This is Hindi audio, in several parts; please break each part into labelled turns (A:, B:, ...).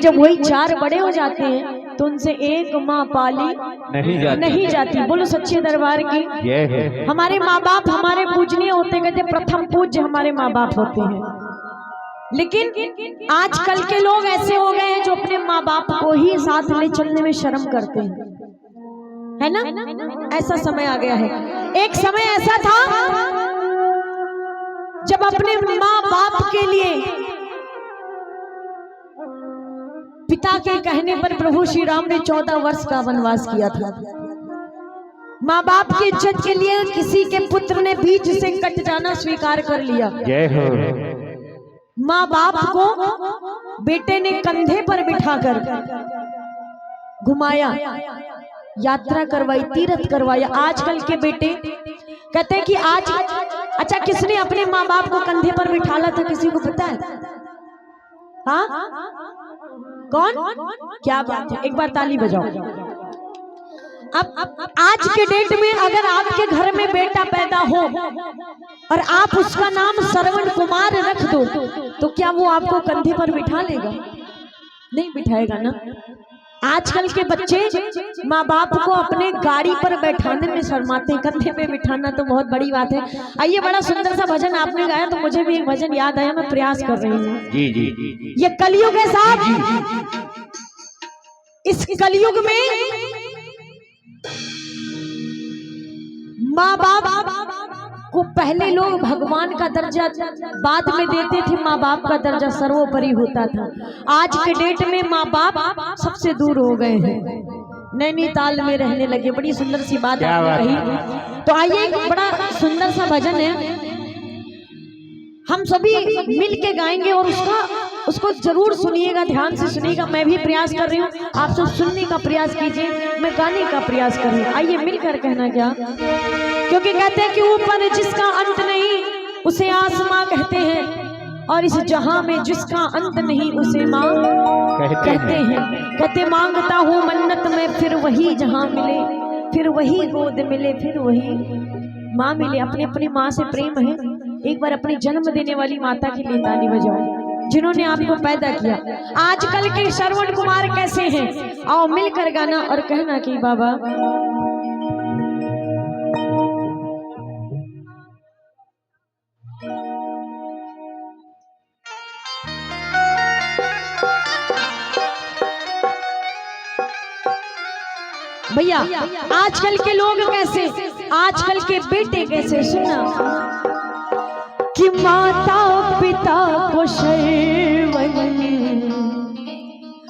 A: जब वही चार बड़े हो जाते हैं तो उनसे एक माँ पाली नहीं जाती। बोलो सच्चे दरबार की। हमारे माँ बाप हमारे पूजनीय होते, कहते प्रथम पूज्य हमारे माँ बाप होते हैं। लेकिन आजकल के लोग ऐसे हो गए हैं जो अपने माँ बाप को ही साथ ले चलने में शर्म करते हैं, है ना। ऐसा समय आ गया है। एक समय ऐसा था जब अपने माँ बाप के लिए पिता के कहने पर प्रभु श्री राम ने 14 वर्ष का वनवास किया था। माँ बाप की इज्जत के लिए किसी के पुत्र ने बीच से कट जाना स्वीकार कर लिया। माँ बाप को बेटे ने कंधे पर बिठाकर घुमाया, यात्रा करवाई, तीर्थ करवाया। आजकल के बेटे कहते हैं कि आज अच्छा किसने अपने माँ बाप को कंधे पर बिठाला था, किसी को पता है? हाँ कौन? क्या बात है, एक बार ताली बजाओ। अब आज के डेट में अगर आपके घर में बेटा पैदा हो और आप उसका नाम श्रवण कुमार रख दो तो क्या वो आपको कंधे पर बिठा लेगा? नहीं बिठाएगा ना। आजकल के बच्चे माँ बाप को अपने गाड़ी पर बैठाने में शर्माते, कंधे पे बिठाना तो बहुत बड़ी बात है। आइए, बड़ा सुंदर सा भजन आपने गाया तो मुझे भी एक भजन याद आया, मैं प्रयास कर रही हूँ। जी। ये कलयुग है साहब। इस कलयुग में माँ बाप को पहले लोग भगवान का दर्जा बाद में देते थे, माँ बाप का दर्जा सर्वोपरि होता था। आज के डेट में माँ बाप सबसे दूर हो गए हैं, नैनीताल में रहने लगे। बड़ी सुंदर सी बात आपने कही। तो आइए, एक बड़ा सुंदर सा भजन है, हम सभी मिल के गाएंगे और उसको जरूर सुनिएगा, ध्यान से सुनिएगा। मैं भी प्रयास कर रही हूँ, आप सब सुनने का प्रयास कीजिए, मैं गाने का प्रयास कर रही हूँ। आइए मिलकर कहना क्या, क्योंकि कहते हैं कि ऊपर जिसका अंत नहीं उसे आसमां कहते हैं, और इस जहां में जिसका अंत नहीं उसे माँ कहते हैं। कहते मांगता हूँ मन्नत में फिर वही जहां मिले, फिर वही गोद मिले, फिर वही माँ मिले। अपने अपनी माँ से प्रेम है। एक बार अपने जन्म देने वाली माता के लिए ताली बजाओ, जिन्होंने आपको पैदा किया। आजकल के श्रवण कुमार कैसे हैं? आओ मिलकर गाना और कहना कि बाबा भैया आजकल के लोग कैसे, आजकल के बेटे कैसे, सुनना कि माता पिता को श्रवण,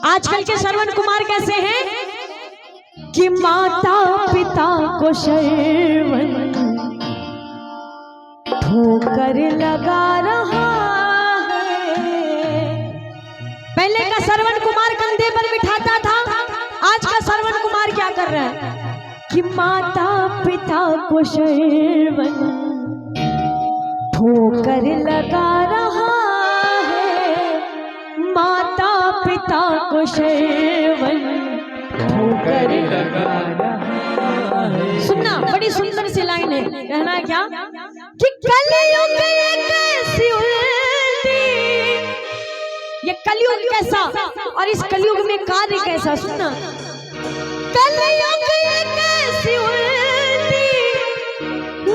A: आजकल के श्रवण कुमार कैसे हैं कि माता पिता को श्रवण ठोकर लगा रहा है। पहले का श्रवण कुमार कंधे पर बिठाता था, आज का श्रवण कुमार क्या कर रहा है कि माता पिता को श्रवण ठोकर लगा रहा है। माता पिता को श्रवण ठोकर लगा रहा है। सुनना, बड़ी सुंदर सी लाइन है, कहना है क्या कि कलयुग कैसी उल्टी, ये कलयुग कैसा और इस कलयुग में कार्य कैसा। सुनना, कलयुग कैसी उल्टी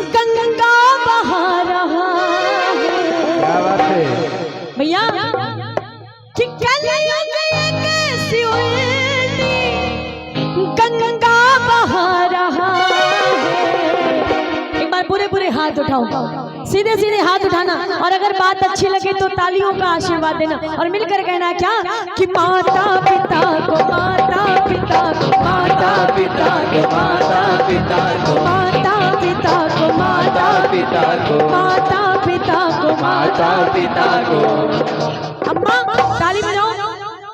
A: गंगा बहा रहा है भैया, कि कलयुग कैसी उल्टी गंगा बहा रहा है। एक बार पूरे पूरे हाथ उठाओ, सीधे सीधे हाथ उठाना, और अगर बात अच्छी लगे तो तालियों का आशीर्वाद देना और मिलकर कहना क्या कि माता पिता को, माता पिता को, माता पिता को, माता पिता को, माता पिता को, माता पिता को, माता पिता को, माता पिता को। अम्मा ताली बजाओ।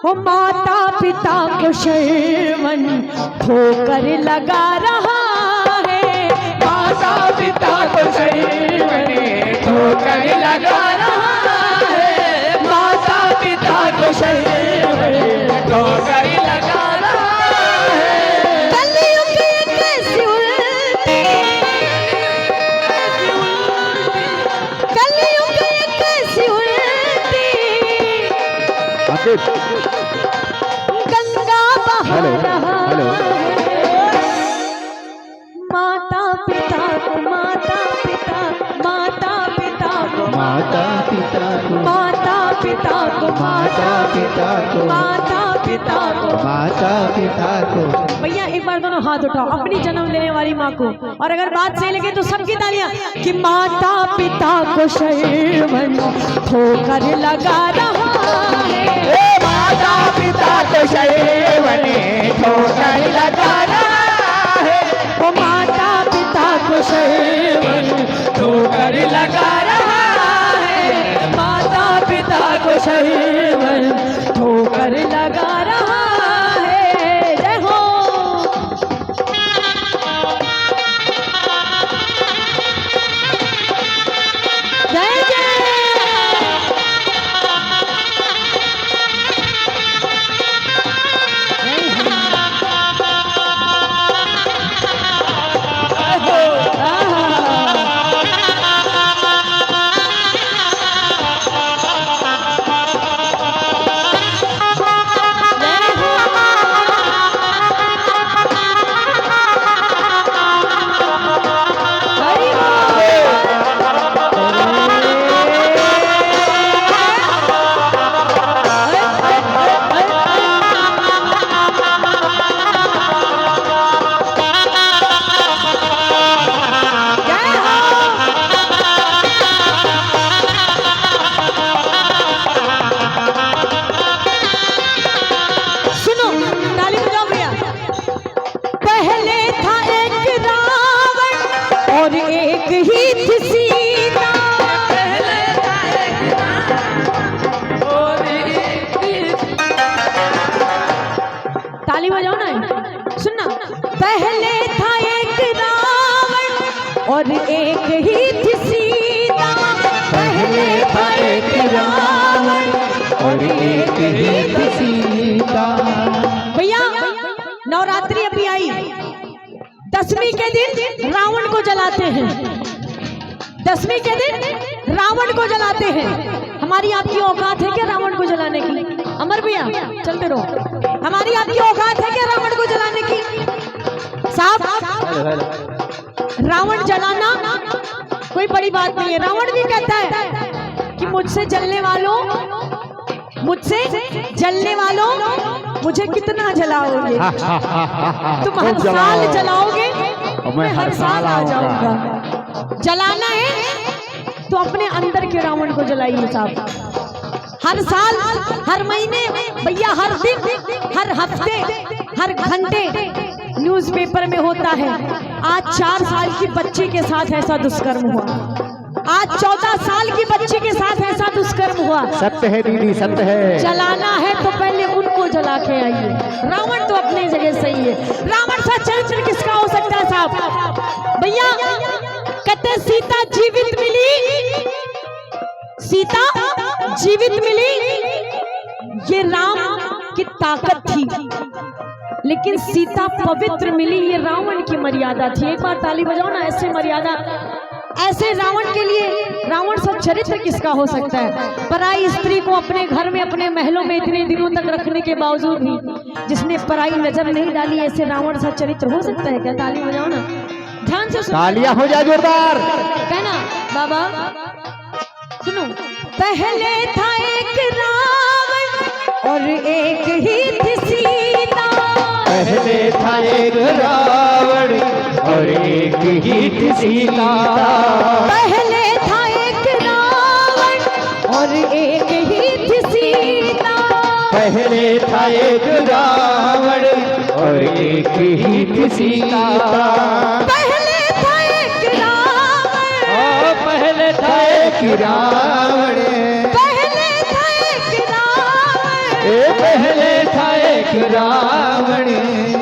A: वो माता पिता को श्रवण ठोकर लगा रहा है, माता पिता को श्रवण ठोकर लगा रहा है, माता पिता को श्रवण ठोकर लगा रहा है। कलयुग कैसी उल्टी, कलयुग कैसी उल्टी पिता को,
B: माता पिता को,
A: माता पिता को,
B: माता पिता को।
A: भैया एक बार दोनों हाथ उठाओ अपनी जन्म देने वाली माँ को, और अगर बात सही लगे तो सबकी तालियां कि माता पिता को शर्मन ठोकर लगा रहा है,
B: माता पिता को शर्मन ठोकर लगा रहा है,
A: ओ माता पिता को शर्मन ठोकर लगा रहा है, माता पिता को शर्मन ठोकर लगा रहा है। जय हो। जय जय। ताली बजाओ ना, सुनना। पहले था एक रावण और एक ही थी सीता,
B: पहले था एक रावण और एक ही थी सीता।
A: भैया नवरात्रि अभी आई, दसवीं के दिन रावण को जलाते हैं, दसवीं के दिन रावण को जलाते हैं। हमारी आपकी औकात है क्या रावण को जलाने की? अमर भैया चलते रहो। हमारी आपकी औकात है क्या रावण को जलाने की? साहब रावण जलाना कोई बड़ी बात नहीं है। रावण भी कहता है कि मुझसे जलने वालों, मुझसे जलने वालों मुझे कितना जलाओगे? तुम हर साल जलाओगे, मैं हर साल आ जाऊंगा। जलाना है तो अपने अंदर के रावण को जलाइए साहब। हर साल, हर महीने, भैया हर दिन, हर हफ्ते, हर घंटे न्यूज़पेपर में होता है आज 4 साल की बच्ची के साथ ऐसा दुष्कर्म हुआ, आज 14 साल की बच्ची के साथ ऐसा दुष्कर्म हुआ।
B: सत्य है दीदी, सत्य है।
A: जलाना है तो पहले उनको जला के आइए। रावण तो अपनी जगह सही है, रावण सा चरित्र किसका हो सकता है साहब? भैया कहते सीता जीवित मिली, सीता जीवित मिली, ये राम की ताकत थी, लेकिन सीता पवित्र मिली, ये रावण की मर्यादा थी। एक बार ताली बजाओ ना। ऐसे मर्यादा, ऐसे रावण के लिए रावण सा चरित्र किसका हो सकता है? पराई स्त्री को अपने घर में, अपने महलों में इतने दिनों तक रखने के बावजूद भी जिसने पराई नजर नहीं डाली, ऐसे रावण सा चरित्र हो सकता है क्या? ताली बजाओ ना, ध्यान से सुनो।
B: तालियां हो जाए जोरदार।
A: कहना बाबा सुनो। पहले था एक रावण और एक ही थी सीता,
B: पहले था एक रावण और एक ही थी सीता,
A: पहले था एक रावण और एक ही थी सीता,
B: पहले था एक रावण और एक ही थी सीता,
A: पहले था एक रावण,
B: पहले था एक रावण,
A: पहले था एक रावण,
B: पहले था एक रावण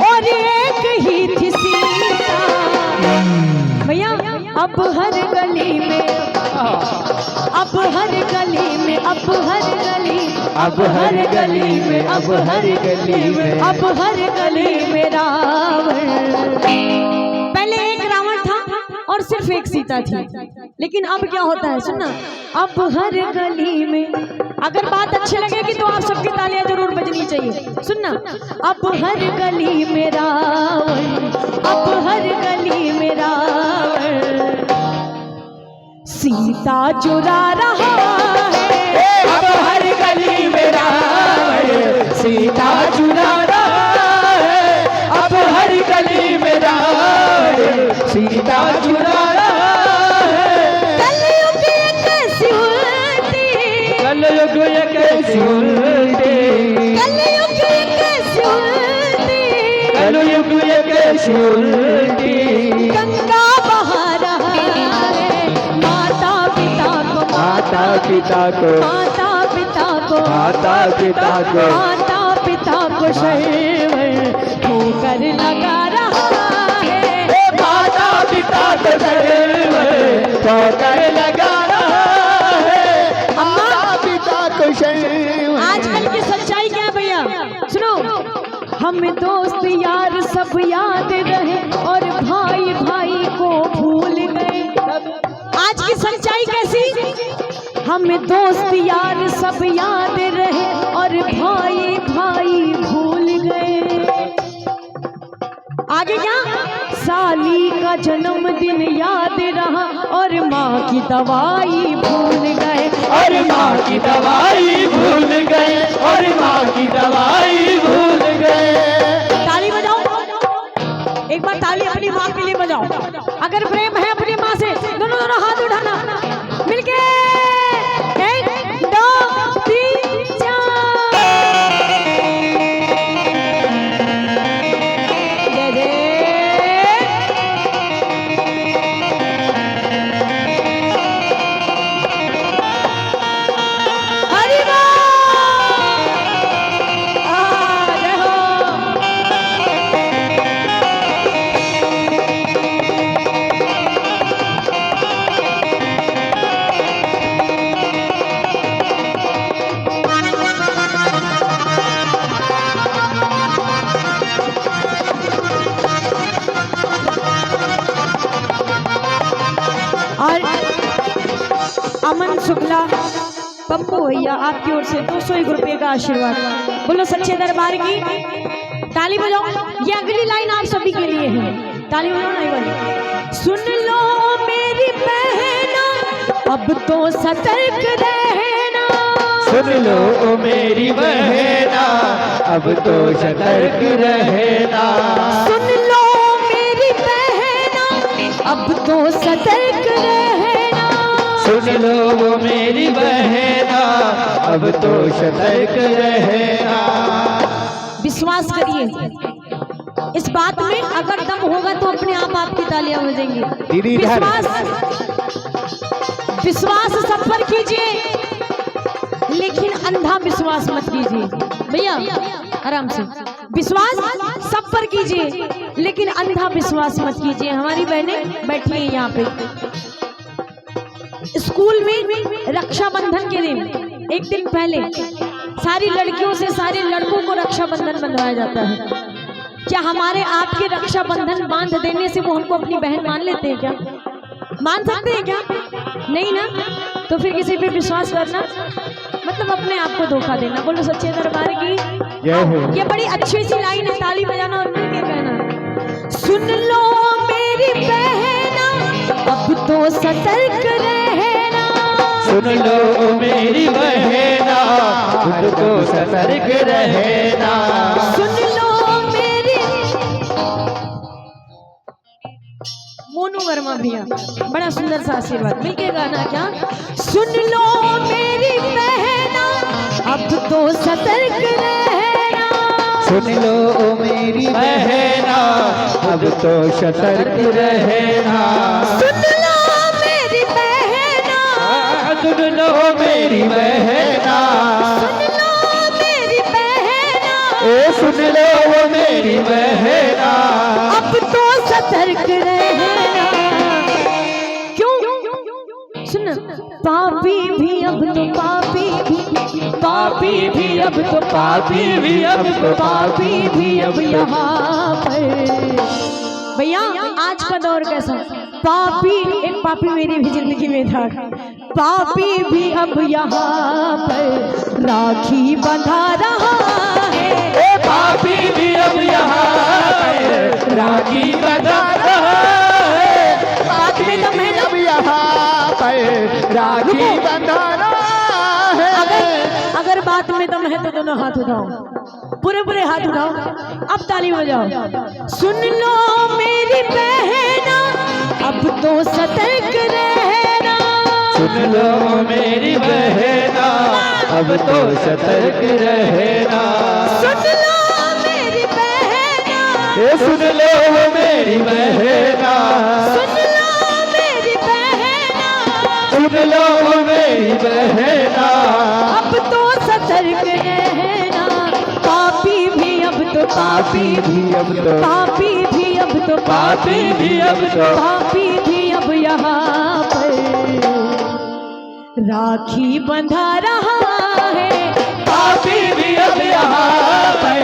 A: और एक ही थी सीता। भैया अब हर गली में, अब हर गली में, अब हर गली,
B: अब हर गली में, अब हर गली में,
A: अब हर गली में रावण। पहले एक रावण था और सिर्फ एक सीता थी, लेकिन अब क्या होता है सुनना। अब हर गली में, अगर बात अच्छी लगेगी तो आप सबकी तालियां जरूर बजनी चाहिए। सुनना। अब हर गली में रावण, अब हर गली में रावण, सीता चुरा रहा है,
B: अब हर रावण सीता चुरा रहा है, अब हर गली में रावण सीता चुरा रहा है।
A: कलयुग ये कैसी उल्टी,
B: कलयुग ये कैसी उल्टी,
A: कलयुग ये कैसी उल्टी,
B: कलयुग ये कैसी उल्टी।
A: गंगा बहा रहा है माता पिता को,
B: माता पिता को,
A: माता पिता को,
B: माता पिता को,
A: माता पिता को शैव ठोकर लगा रहा है।
B: माता पिता को शैव ठोकर लगा रहा है। माता पिता को शैव।
A: आजकल की सच्चाई क्या है भैया, सुनो। हम दोस्त यार सब याद रहे और भाई भाई को भूल गए। आज की सच्चाई कैसी, हम दोस्त यार सब याद रहे और भाई भाई भूल गए। आगे क्या, साली का जन्मदिन याद रहा और माँ की दवाई भूल गए,
B: और माँ की दवाई भूल गए, और माँ की दवाई भूल गए।
A: ताली बजाओ, एक बार ताली अपनी माँ के लिए बजाओ। अगर प्रेम है अपनी माँ से, दोनों दोनों हाथ उठाना मिलके। 1 2 3 4। जय जय। हरि बोल। जय हो। और अमन शुक्ला पप्पू भैया आपकी ओर से 201 रुपये का आशीर्वाद। बोलो सच्चे दरबार की। ताली बजाओ। ये अगली लाइन आप सभी के लिए है, ताली बजाओ। नहीं बजाओ। सुन लो मेरी बहना अब तो सतर्क रहना,
B: सुन लो ओ मेरी बहना अब तो सतर्क रहना।
A: सुन लो मेरी बहना अब तो सतर्क रहना,
B: सुन लो वो मेरी बहना अब तो सतर्क रहना।
A: विश्वास करिए इस बात में, अगर दम होगा तो अपने आप आपकी तालियां बजेंगी।
B: दीदी इधर।
A: विश्वास सब पर कीजिए, लेकिन अंधा विश्वास मत कीजिए भैया, आराम से। विश्वास सब पर कीजिए, लेकिन अंधा विश्वास मत कीजिए। हमारी बहनें बैठी हैं यहाँ पे। स्कूल में रक्षाबंधन के दिन, एक दिन पहले सारी लड़कियों से सारे लड़कों को रक्षाबंधन बंधवाया जाता है। क्या हमारे आपके रक्षाबंधन बांध देने से वो हमको अपनी बहन मान लेते हैं क्या? मान सकते हैं क्या? नहीं ना। तो फिर किसी पे विश्वास करना मतलब अपने आप को धोखा देना। बोलो सच्चे दरबार की
B: जय हो।
A: ये बड़ी अच्छी सी लाइन है, ताली बजाना और मिलके कहना। सुन लो मेरी बहना अब तो सतर्क रहना,
B: सुन लो मेरी बहना अब तो सतर्क रहना।
A: सुन लो मेरी। मोनू वर्मा भैया बड़ा सुंदर सा आशीर्वाद, मिलके गाना क्या। सुन लो मेरी बहना अब तो सतर्क रहना,
B: सुन लो मेरी बहना अब तो सतर्क रहना।
A: सुन लो मेरी बहना,
B: सुन लो मेरी बहना,
A: सुन लो मेरी बहना,
B: ए सुन लो वो मेरी बहना
A: अब तो सतर्क रहना। क्यों? सुन, पापी भी अब तो पापी भी अब तो पापी भी अब तो पापी भी अब यहाँ पर। भैया आज का दौर कैसा, पापी एक पापी मेरी भी जिंदगी में था। पापी भी अब यहाँ पर राखी बंधा रहा है,
B: ए पापी भी अब यहाँ पर राखी बंधा रहा है।
A: बात में दम है ना?
B: अब यहाँ पर राखी बंधा रहा है।
A: अगर बात में दम है तो दोनों हाथ उठाओ, पूरे पूरे हाथ उठाओ, अब ताली बजाओ। सुन लो मेरी बहना अब तो सतर्क रहना,
B: सुन लो मेरी बहना अब तो सतर्क रहना,
A: सुन लो मेरी बहना,
B: ये सुन लो मेरी बहना,
A: सुन लो मेरी बहना,
B: सुन लो मेरी बहना,
A: अब तो सतर्क रहना। पापी भी अब तो
B: पापी भी अब तो,
A: पापी भी अब तो
B: पापी भी अब तो,
A: पापी भी अब यहाँ पर राखी बंधा रहा है,
B: पापी भी अब यहाँ पर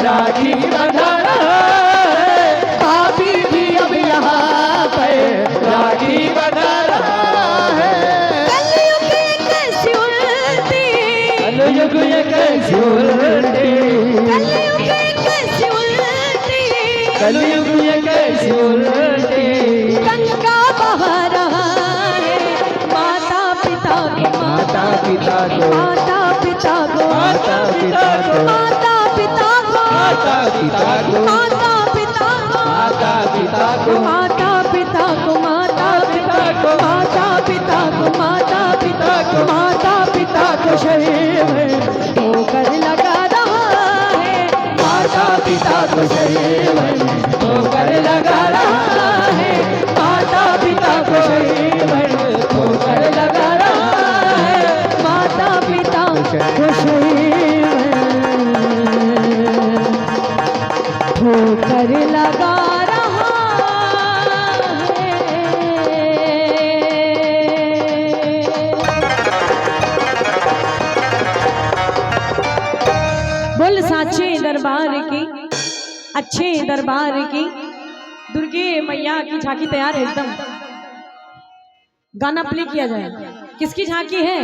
B: राखी बंधा रहा है,
A: पापी भी अब यहाँ पर
B: राखी बंधा रहा है।
A: कलयुग ये कैसी उल्टी,
B: कलयुग ये कैसी उल्टी,
A: कलयुग ये कैसी उल्टी,
B: कलयुग ये कैसी उल्टी,
A: गंगा बहा रहा है। माता पिता को,
B: माता पिता को,
A: माता पिता को,
B: माता पिता को,
A: माता पिता को,
B: माता पिता को,
A: माता पिता को,
B: माता पिता को,
A: माता पिता को, माता पिता को, माता पिता को, माता पिता को, माता पिता को शरीर ठोकर लगा रहा है।
B: माता पिता को शरीर ठोकर लगा रहा है, माता पिता को शरीर ठोकर लगा रहा है,
A: माता पिता को शरीर ठोकर लगा रहा है। बोल साचे दरबार की, अच्छे दरबार की, दुर्गे मैया की झांकी तैयार है एकदम। गाना प्ले किया जाए। किसकी झांकी है?